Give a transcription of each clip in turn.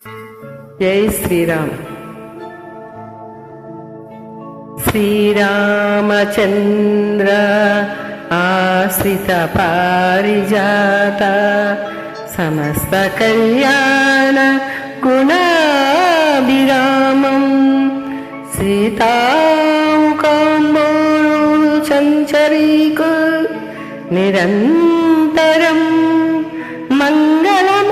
జై శ్రీరామ్. శ్రీరామచంద్ర ఆశ్రిత పారిజాత సమస్త కళ్యాణ గుణాభిరామం సీతాముఖంబోరు సంచరీకు నిరంతరం మంగళమాతనోతు.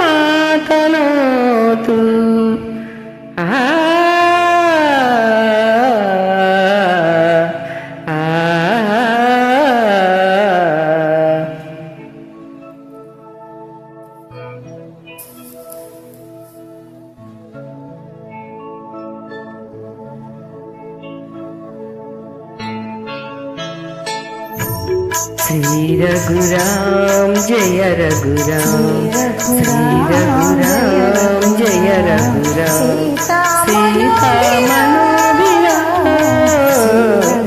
శ్రీ రఘురాం జయ రఘురాం, శ్రీ రఘురాం జయ రఘురాం, సీతామనోభిరాం,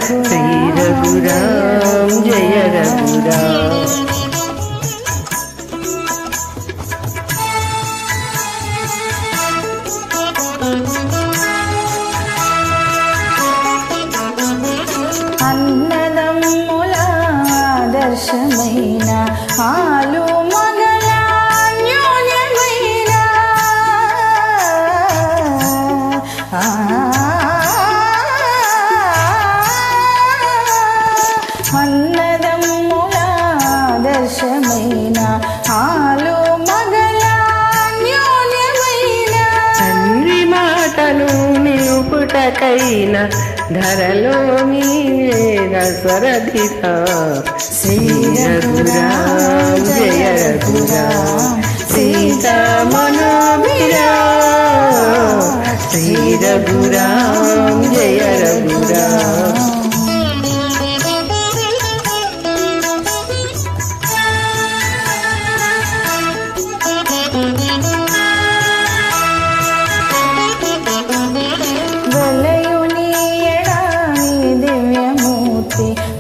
శ్రీ రఘురాం జయ రఘురాం. ఆదర్శమైన ఆలు మగల అన్యోన్యమైన అన్నదమ్ముల ఆదర్శమైన ఆలు మగల అన్యోన్యమైన తండ్రి మాటను నిలుపుటకైన ధరలో మీవేద స్వరధిత. శ్రీ రఘురాం జయ రఘురాం, సీతామనోభిరాం, శ్రీ రఘురాం జయ రఘురాం.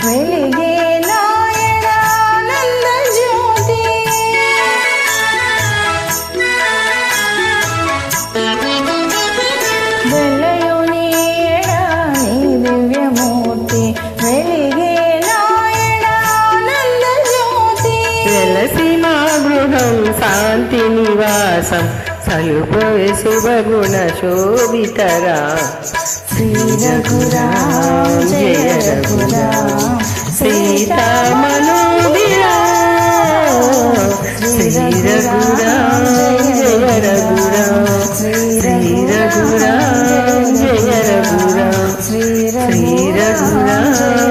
వెలిగే నాయనానంద జ్యోతి, వెలయుని ఎడాని దివ్యమూర్తి, వెలిగే నాయనానంద జ్యోతి. వెలసి మా గృహం శాంతి నివాసం సలుపోయే శుభగుణ శోభితరా. శ్రీ రఘురాం జయ రఘురాం, సీతామనోభిరాం, శ్రీ రఘురాం జయ రఘురాం, శ్రీ రఘురాం జయ రఘురాం, శ్రీ రఘురాం